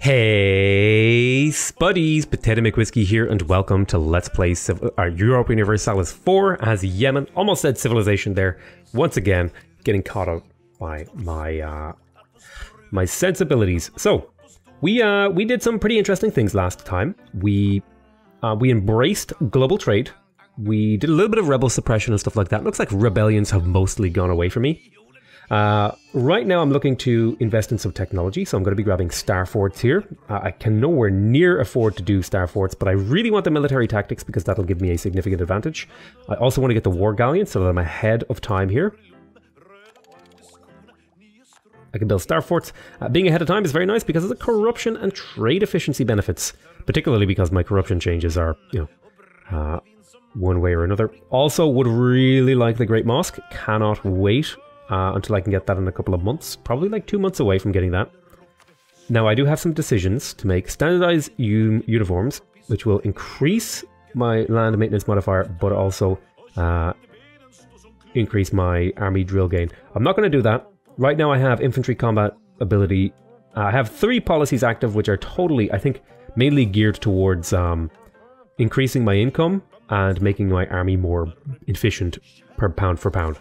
Hey, spuddies, PotatoMcWhiskey here, and welcome to Let's Play Europa Universalis 4 as Yemen. Almost said civilization there. Once again, getting caught up by my my sensibilities. So, we did some pretty interesting things last time. We embraced global trade. We did a little bit of rebel suppression and stuff like that. Looks like rebellions have mostly gone away from me. Right now I'm looking to invest in some technology, so I'm going to be grabbing star forts here. I can nowhere near afford to do star forts, but I really want the military tactics because that'll give me a significant advantage. I also want to get the war galleon so that I'm ahead of time here. I can build star forts. Being ahead of time is very nice because of the corruption and trade efficiency benefits, particularly because my corruption changes are, you know, one way or another. Also would really like the Great Mosque. Cannot wait until I can get that in a couple of months. Probably like 2 months away from getting that. Now I do have some decisions to make. Standardized uniforms, which will increase my land maintenance modifier, but also increase my army drill gain. I'm not going to do that. Right now I have infantry combat ability. I have 3 policies active, which are totally, I think, mainly geared towards increasing my income and making my army more efficient per pound for pound.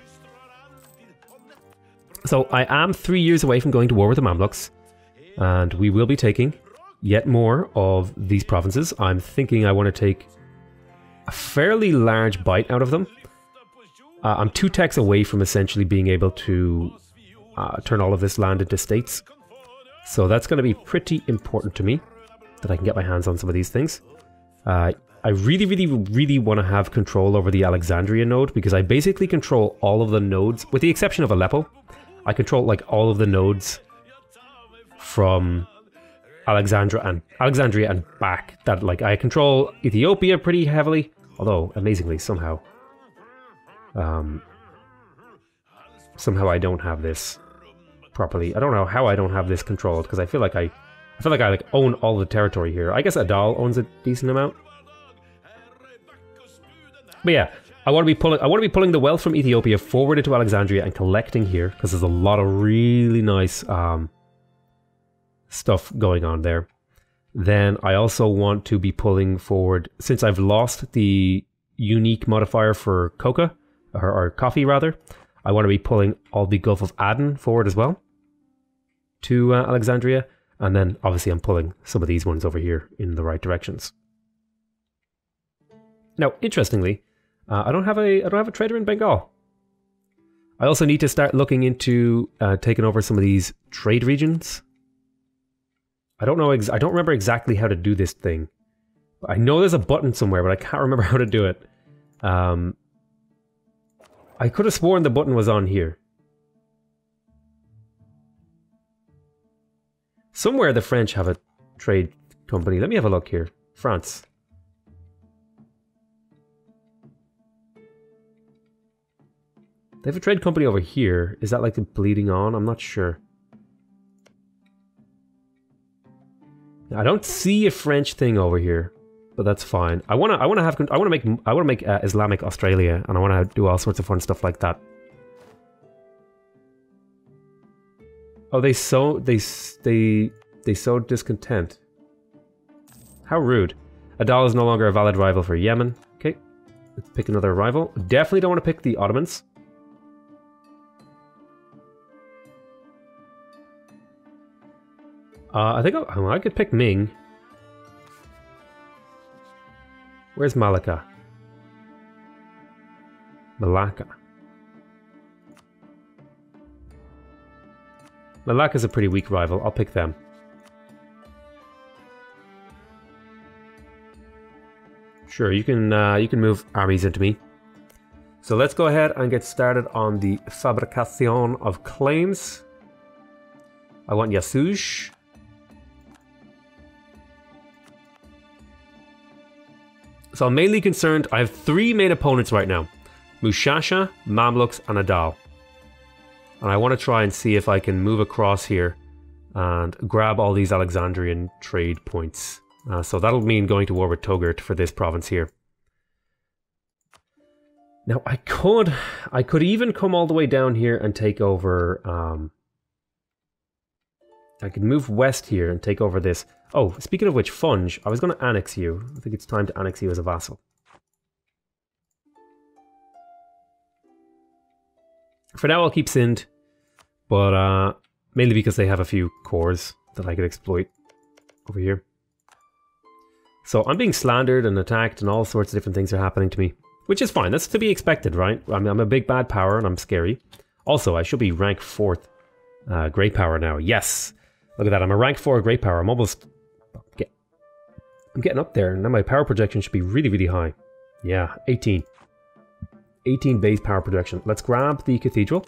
So I am 3 years away from going to war with the Mamluks, and we will be taking yet more of these provinces. I'm thinking I want to take a fairly large bite out of them. I'm 2 techs away from essentially being able to turn all of this land into states. So that's going to be pretty important to me, that I can get my hands on some of these things. I really want to have control over the Alexandria node, because I basically control all of the nodes, with the exception of Aleppo. I control like all of the nodes from Alexandria and back. That, like, I control Ethiopia pretty heavily, although amazingly somehow I don't have this properly. I don't know how I don't have this controlled, because I feel like I like own all the territory here. I guess Adal owns a decent amount. But yeah, I want to be pulling the wealth from Ethiopia forward into Alexandria and collecting here, because there's a lot of really nice stuff going on there. Then I also want to be pulling forward, since I've lost the unique modifier for coca, or coffee rather, I want to be pulling all the Gulf of Aden forward as well to Alexandria, and then obviously I'm pulling some of these ones over here in the right directions. Now, interestingly, I don't have a trader in Bengal. I also need to start looking into taking over some of these trade regions. I don't remember exactly how to do this thing. I know there's a button somewhere, but I can't remember how to do it. I could have sworn the button was on here. Somewhere the French have a trade company. Let me have a look here. France. They have a trade company over here. Is that like the bleeding on? I'm not sure. I don't see a French thing over here, but that's fine. I want to make Islamic Australia, and I want to do all sorts of fun stuff like that. Oh, they sowed discontent. How rude. Adal is no longer a valid rival for Yemen. Okay, let's pick another rival. Definitely don't want to pick the Ottomans. I think I could pick Ming. Where's Malacca? Malacca. Malacca's a pretty weak rival. I'll pick them. Sure, you can move armies into me. So let's go ahead and get started on the fabrication of claims. I want Yasuj. So I'm mainly concerned, I have 3 main opponents right now. Mushasha, Mamluks, and Adal. And I want to try and see if I can move across here and grab all these Alexandrian trade points. So that'll mean going to war with Togurt for this province here. Now I could even come all the way down here and take over I could move west here and take over this. Oh, speaking of which, Funge, I was going to annex you. I think it's time to annex you as a vassal. For now, I'll keep Sind, but mainly because they have a few cores that I could exploit over here. So I'm being slandered and attacked and all sorts of different things are happening to me. Which is fine, that's to be expected, right? I mean, I'm a big bad power and I'm scary. Also, I should be rank 4th great power now. Yes! Look at that, I'm a rank 4 great power. I'm getting up there. Now my power projection should be really, really high. Yeah, 18. 18 base power projection. Let's grab the cathedral.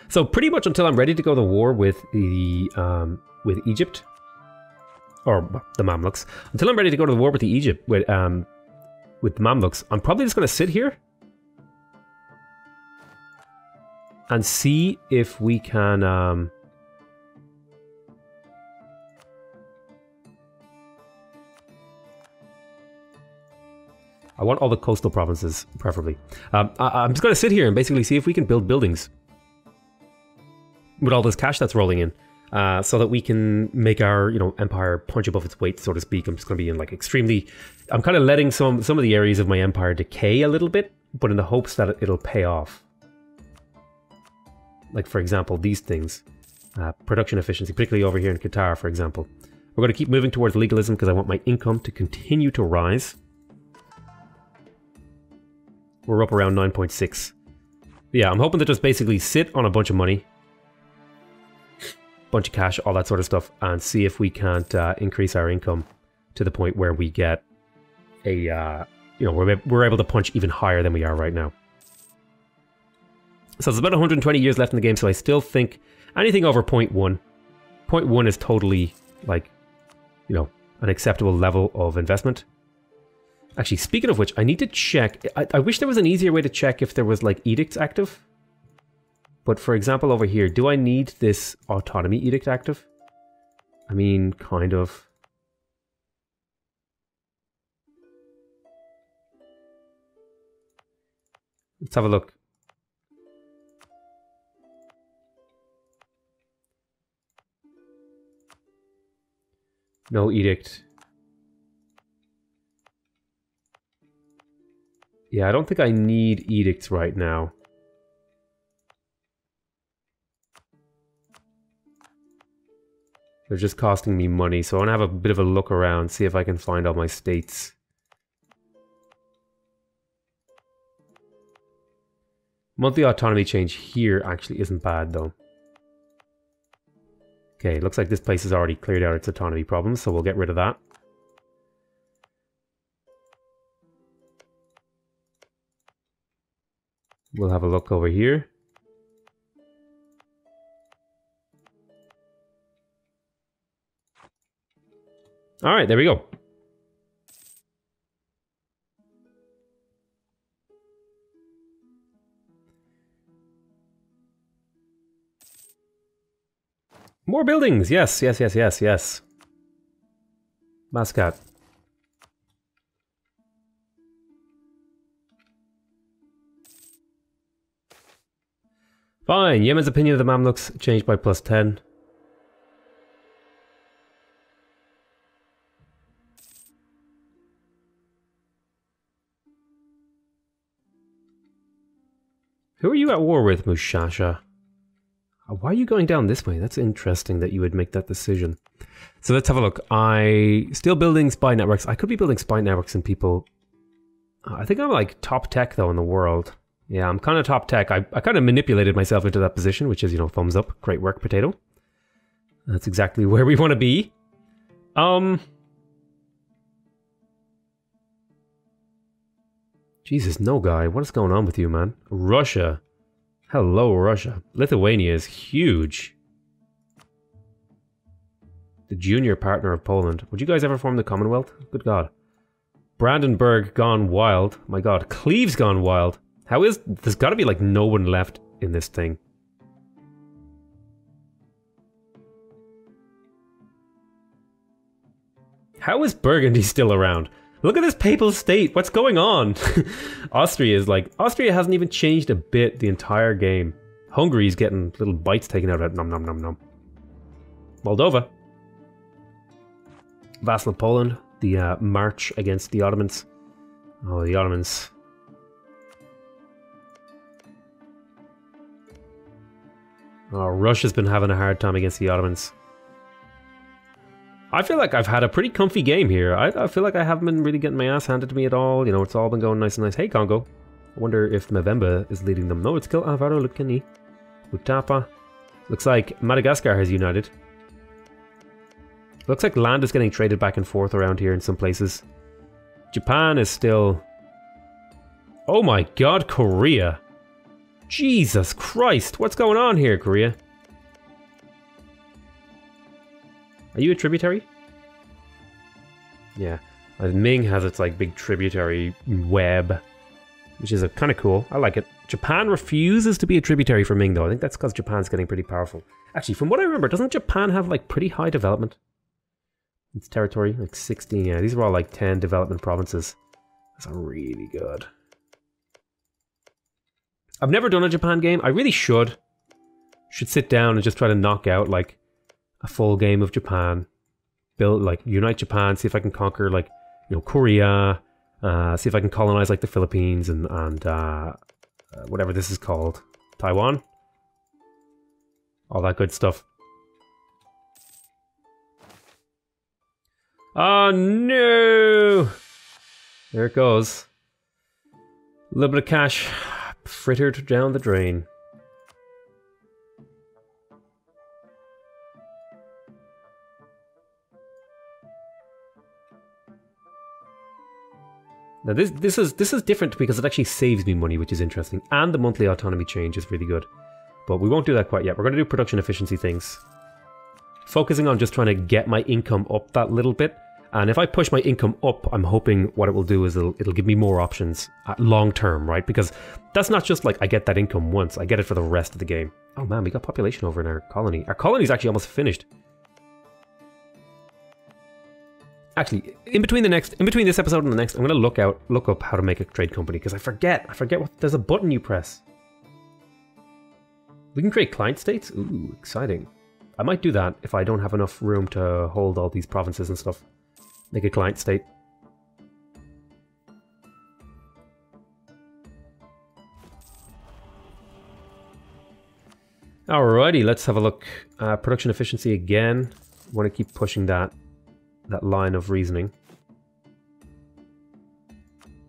So pretty much until I'm ready to go to war with the with Egypt, or the Mamluks, until I'm ready to go to the war with the Egypt with the Mamluks, I'm probably just going to sit here and see if we can. I want all the coastal provinces, preferably. I'm just going to sit here and basically see if we can build buildings with all this cash that's rolling in, so that we can make our, you know, empire punch above its weight, so to speak. I'm just going to be in like extremely. I'm kind of letting some of the areas of my empire decay a little bit, but in the hopes that it'll pay off. Like for example, these things, production efficiency, particularly over here in Qatar, for example. We're going to keep moving towards legalism because I want my income to continue to rise. We're up around 9.6. Yeah, I'm hoping to just basically sit on a bunch of money, bunch of cash, all that sort of stuff, and see if we can't increase our income to the point where we get a, you know, we're able to punch even higher than we are right now. So there's about 120 years left in the game, so I still think anything over 0.1. 0.1 is totally, like, you know, an acceptable level of investment. Actually, speaking of which, I need to check. I wish there was an easier way to check if there was, like, edicts active. But, for example, over here, do I need this autonomy edict active? I mean, kind of. Let's have a look. No edict. Yeah, I don't think I need edicts right now. They're just costing me money, so I want to have a bit of a look around, see if I can find all my states. Monthly autonomy change here actually isn't bad, though. Okay, looks like this place has already cleared out its autonomy problems, so we'll get rid of that. We'll have a look over here. Alright, there we go. More buildings! Yes, yes, yes, yes, yes. Mascot. Fine, Yemen's opinion of the Mamluks changed by +10. Who are you at war with, Mushasha? Why are you going down this way? That's interesting that you would make that decision. So let's have a look. Still building spy networks. I could be building spy networks and people... I think I'm like top tech though in the world. Yeah, I'm kind of top tech. I kind of manipulated myself into that position, which is, you know, thumbs up. Great work, Potato. That's exactly where we want to be. Jesus, no guy. What is going on with you, man? Russia. Hello, Russia. Lithuania is huge. The junior partner of Poland. Would you guys ever form the Commonwealth? Good God. Brandenburg gone wild. My God. Cleve's gone wild. How is... There's got to be like no one left in this thing. How is Burgundy still around? Look at this papal state. What's going on? Austria is like... Austria hasn't even changed a bit the entire game. Hungary's getting little bites taken out of it. Nom nom nom nom. Moldova. Vassal of Poland. The march against the Ottomans. Oh, the Ottomans. Oh, Russia's been having a hard time against the Ottomans. I feel like I've had a pretty comfy game here. I feel like I haven't been really getting my ass handed to me at all. You know, it's all been going nice and nice. Hey, Congo. I wonder if Mavemba is leading them. No, it's still Alvaro Lucani. Utapa. Looks like Madagascar has united. Looks like land is getting traded back and forth around here in some places. Japan is still... Oh my god, Korea. Jesus Christ, what's going on here, Korea? Are you a tributary? Yeah. Ming has its like big tributary web, which is kind of cool. I like it. Japan refuses to be a tributary for Ming though. I think that's because Japan's getting pretty powerful. Actually, from what I remember, doesn't Japan have like pretty high development? Its territory, like 16. Yeah, these are all like 10 development provinces. That's really good. I've never done a Japan game. I really should. Should sit down and just try to knock out like a full game of Japan. Build like unite Japan. See if I can conquer like Korea. See if I can colonize like the Philippines and whatever this is called, Taiwan. All that good stuff. Oh no! There it goes. A little bit of cash frittered down the drain. Now this is different because it actually saves me money, which is interesting, and the monthly autonomy change is really good. But we won't do that quite yet. We're going to do production efficiency things, focusing on just trying to get my income up that little bit. And if I push my income up, I'm hoping what it will do is it'll give me more options long term, right? Because that's not just like I get that income once, I get it for the rest of the game. Oh man, we got population over in our colony. Our colony's actually almost finished. Actually, in between this episode and the next, I'm gonna look up how to make a trade company because I forget what there's a button you press. We can create client states. Ooh, exciting! I might do that if I don't have enough room to hold all these provinces and stuff. Make a client state. Alrighty, let's have a look. Production efficiency again. Want to keep pushing that line of reasoning.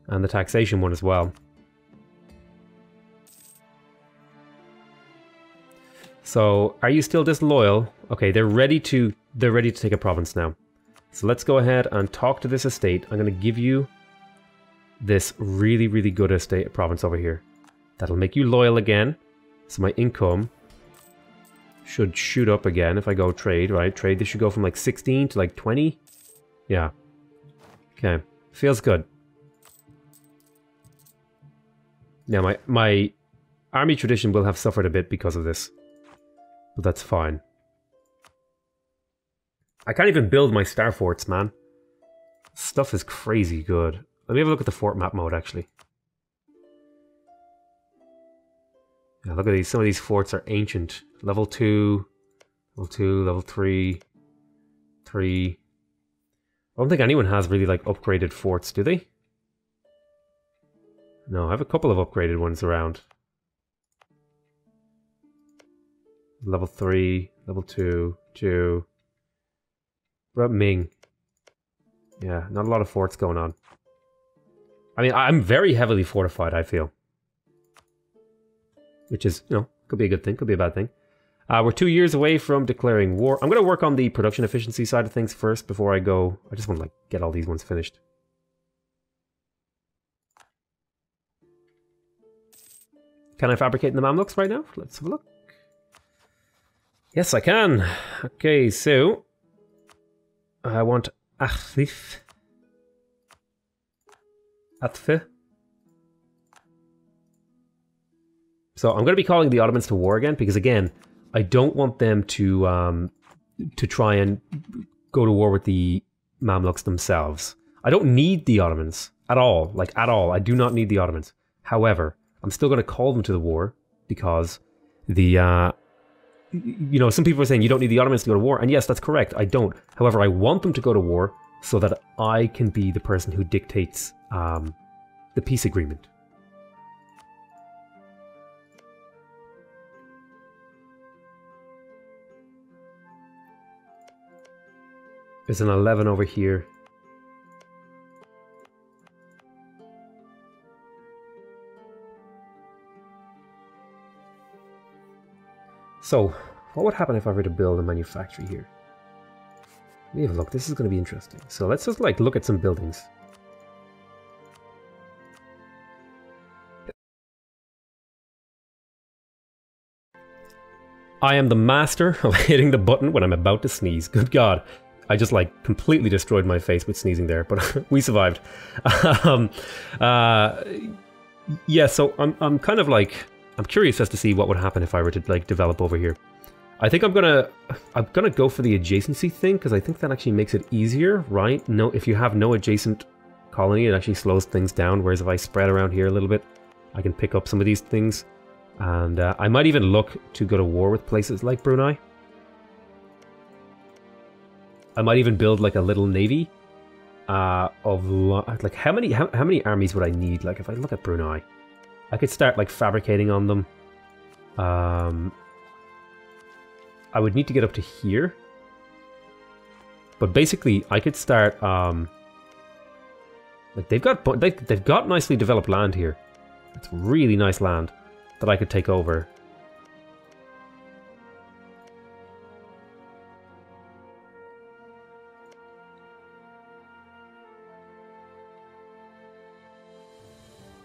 And the taxation one as well. So, are you still disloyal? Okay, they're ready to take a province now. So let's go ahead and talk to this estate. I'm going to give you this really, really good estate province over here. That'll make you loyal again. So my income should shoot up again if I go trade, right? Trade, this should go from like 16 to like 20. Yeah. Okay. Feels good. Now my army tradition will have suffered a bit because of this. But that's fine. I can't even build my star forts, man. Stuff is crazy good. Let me have a look at the fort map mode, actually. Yeah, look at these. Some of these forts are ancient. Level 2, level 3, 3. I don't think anyone has really, like, upgraded forts, do they? No, I have a couple of upgraded ones around. Level 3, level 2, 2. What about Ming? Yeah, not a lot of forts going on. I mean, I'm very heavily fortified, I feel. Which is, could be a good thing, could be a bad thing. We're 2 years away from declaring war. I'm going to work on the production efficiency side of things first before I go. I just want to, like, get all these ones finished. Can I fabricate in the Mamluks right now? Let's have a look. Yes, I can. Okay, so... I want Athif. Atfe. So I'm going to be calling the Ottomans to war again because, again, I don't want them to try and go to war with the Mamluks themselves. I don't need the Ottomans at all, like at all. I do not need the Ottomans. However, I'm still going to call them to the war because the you know, some people are saying you don't need the Ottomans to go to war, and yes, that's correct, I don't. However, I want them to go to war so that I can be the person who dictates the peace agreement. There's an 11 over here. So, what would happen if I were to build a manufactory here? Let me have a look. This is going to be interesting. So let's just like look at some buildings. I am the master of hitting the button when I'm about to sneeze. Good God. I just like completely destroyed my face with sneezing there, but we survived. Yeah, so I'm kind of like, I'm curious as to see what would happen if I were to like develop over here. I think I'm gonna go for the adjacency thing because I think that actually makes it easier, right? No, if you have no adjacent colony, it actually slows things down. Whereas if I spread around here a little bit, I can pick up some of these things, and I might even look to go to war with places like Brunei. I might even build like a little navy of like how many armies would I need? Like if I look at Brunei, I could start like fabricating on them. I would need to get up to here, but basically I could start. Like they've got nicely developed land here. It's really nice land that I could take over.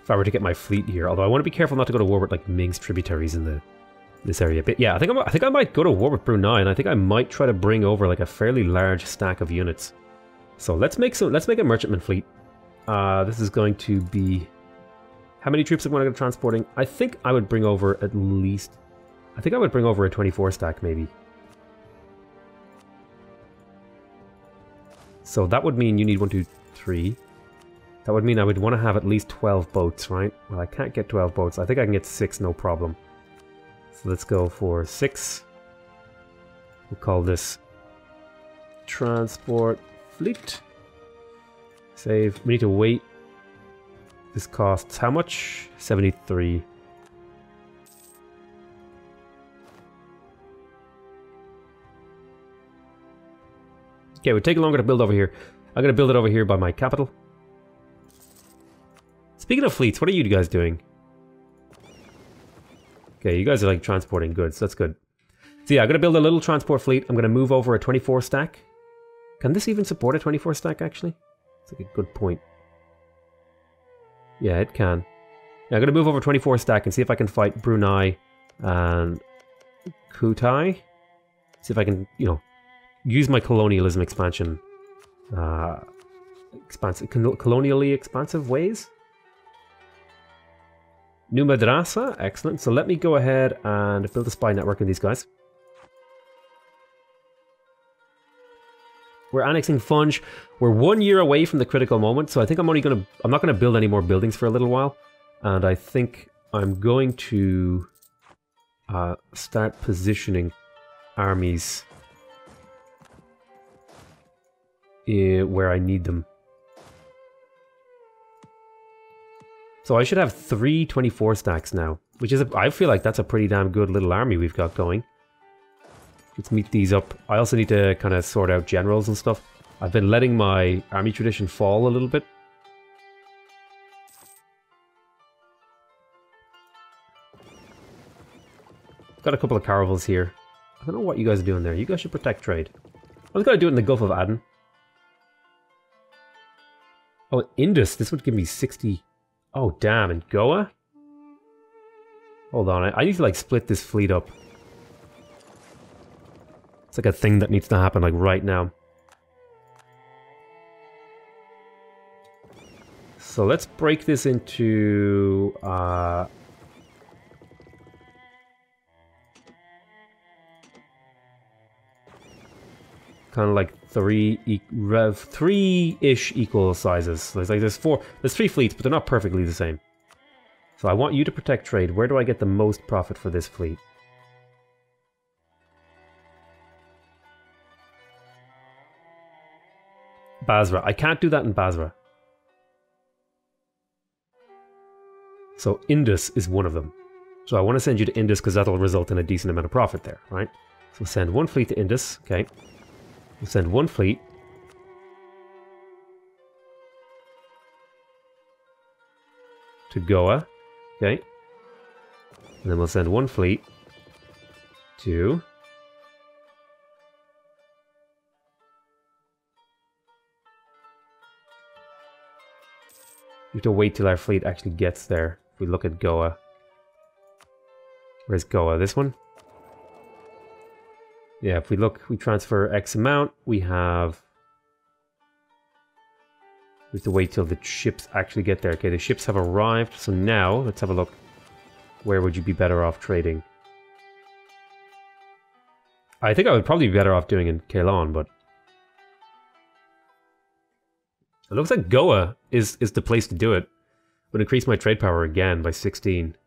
If I were to get my fleet here, although I want to be careful not to go to war with like Ming's tributaries in this area. But yeah, I think I might go to war with Brunei, and I think I might try to bring over like a fairly large stack of units. So let's make a merchantman fleet. This is going to be, how many troops am I going to be transporting? I think I would bring over at least, I think I would bring over a 24 stack maybe. So that would mean you need 1, 2, 3. That would mean I would want to have at least 12 boats, right? Well, I can't get 12 boats. I think I can get 6, no problem. So let's go for 6. We'll call this transport fleet. Save. We need to wait. This costs how much? 73. Okay, it would take longer to build over here. I'm going to build it over here by my capital. Speaking of fleets, what are you guys doing? Okay, you guys are like transporting goods. That's good. So yeah, I'm going to build a little transport fleet. I'm going to move over a 24 stack. Can this even support a 24 stack, actually? That's like a good point. Yeah, it can. Yeah, I'm going to move over 24 stack and see if I can fight Brunei and Kutai. See if I can, you know, use my colonialism expansion. Colonially expansive ways. New Madrasa, excellent. So let me go ahead and build a spy network in these guys. We're annexing Funj. We're 1 year away from the critical moment, so I think I'm not going to build any more buildings for a little while. And I think I'm going to start positioning armies where I need them. So I should have 3 24 stacks now, which is, I feel like that's a pretty damn good little army we've got going. Let's meet these up. I also need to kind of sort out generals and stuff. I've been letting my army tradition fall a little bit. Got a couple of caravels here. I don't know what you guys are doing there. You guys should protect trade. I was going to do it in the Gulf of Aden. Oh, Indus. This would give me 60... Oh, damn, and Goa? Hold on, I need to, like, split this fleet up. It's like a thing that needs to happen, like, right now. So let's break this into... kind of like three-ish equal sizes. So there's 3 fleets, but they're not perfectly the same. So I want you to protect trade. Where do I get the most profit for this fleet? Basra. I can't do that in Basra. So Indus is one of them. So I want to send you to Indus because that'll result in a decent amount of profit there, right? So we'll send one fleet to Indus, okay. We'll send one fleet. To Goa, okay. And then we'll send one fleet to... We have to wait till our fleet actually gets there. If we look at Goa. Where's Goa? This one? Yeah, if we look, we transfer X amount. We have to wait till the ships actually get there. Okay, the ships have arrived. So now, let's have a look. Where would you be better off trading? I think I would probably be better off doing in Ceylon, but... It looks like Goa is the place to do it. Would increase my trade power again by 16.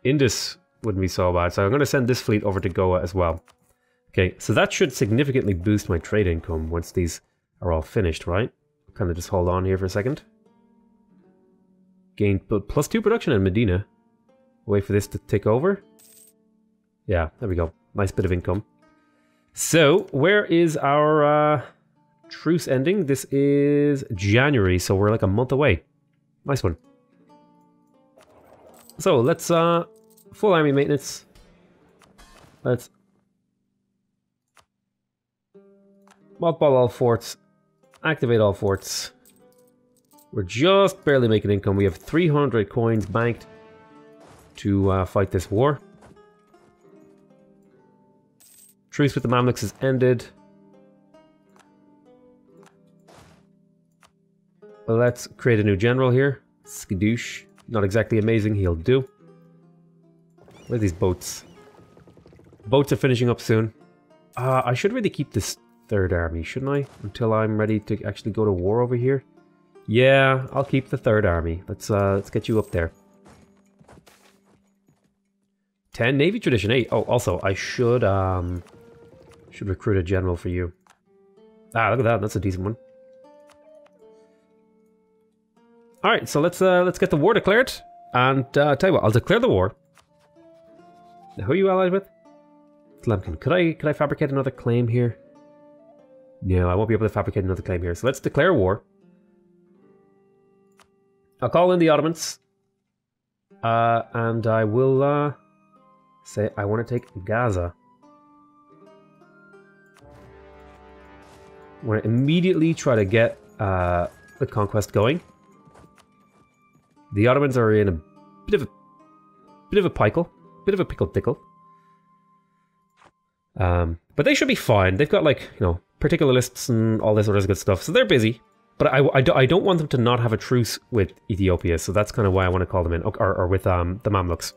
Indus wouldn't be so bad, so I'm going to send this fleet over to Goa as well. Okay, so that should significantly boost my trade income once these are all finished, right? Kind of just hold on here for a second. Gain +2 production in Medina. Wait for this to tick over. Yeah, there we go. Nice bit of income. So, where is our truce ending? This is January, so we're like a month away. Nice one. So, let's, full army maintenance. Let's mothball all forts. Activate all forts. We're just barely making income. We have 300 coins banked to fight this war. Truce with the Mamluks has ended. Well, let's create a new general here. Skadoosh. Not exactly amazing, he'll do. Where are these boats? Boats are finishing up soon. I should really keep this third army, shouldn't I? Until I'm ready to actually go to war over here. Yeah, I'll keep the third army. Let's get you up there. 10 Navy Tradition 8. Oh, also, I should recruit a general for you. Ah, look at that. That's a decent one. All right, so let's get the war declared. And tell you what, I'll declare the war. Now, who are you allied with? Tlemcen. Could I fabricate another claim here? No, I won't be able to fabricate another claim here. So let's declare war. I'll call in the Ottomans. And I will say I want to take Gaza. I want to immediately try to get the conquest going. The Ottomans are in a bit of a pickle. Bit of a pickle-dickle. But they should be fine. They've got, like, you know, particular lists and all this other good stuff. So they're busy. But I don't want them to not have a truce with Ethiopia. So that's kind of why I want to call them in. Or with the Mamluks.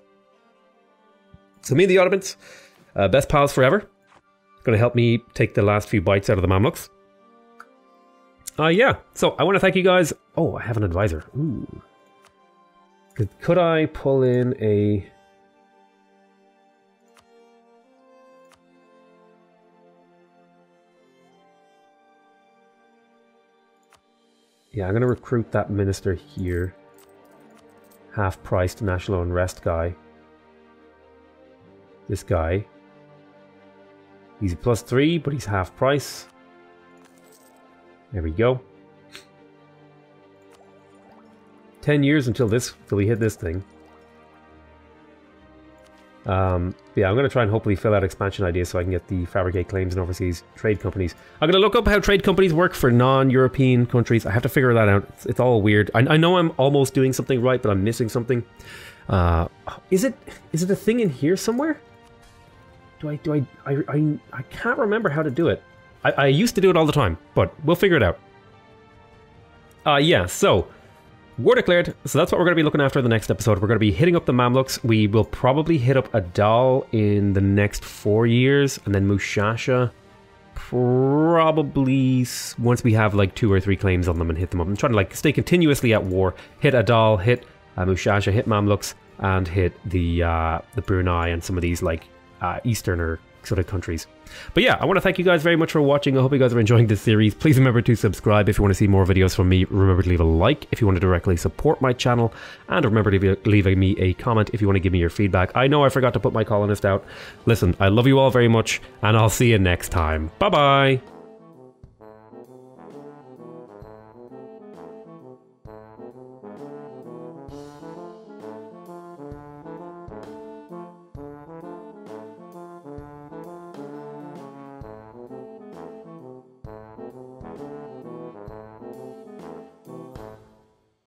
So me and the Ottomans, best pals forever. Going to help me take the last few bites out of the Mamluks. Yeah. So I want to thank you guys. Oh, I have an advisor. Ooh. Could I pull in a... Yeah, I'm going to recruit that minister here. Half-priced national unrest guy. This guy. He's a +3, but he's half price. There we go. 10 years until we hit this thing. Yeah, I'm going to try and hopefully fill out expansion ideas so I can get the fabricate claims and overseas trade companies. I'm going to look up how trade companies work for non-European countries. I have to figure that out. It's all weird. I know I'm almost doing something right, but I'm missing something. Is it a thing in here somewhere? I can't remember how to do it. I used to do it all the time, but we'll figure it out. Yeah, so war declared. So that's what we're going to be looking after in the next episode. We're going to be hitting up the Mamluks. We will probably hit up Adal in the next 4 years, and then Mushasha probably once we have like 2 or 3 claims on them and hit them up. I'm trying to like stay continuously at war. Hit Adal, hit Mushasha, hit Mamluks, and hit the Brunei and some of these like Easterner sort of countries. But yeah, I want to thank you guys very much for watching. I hope you guys are enjoying this series. Please remember to subscribe if you want to see more videos from me. Remember to leave a like if you want to directly support my channel. And remember to leave me a comment if you want to give me your feedback. I know I forgot to put my colonist out. Listen, I love you all very much, and I'll see you next time. Bye-bye!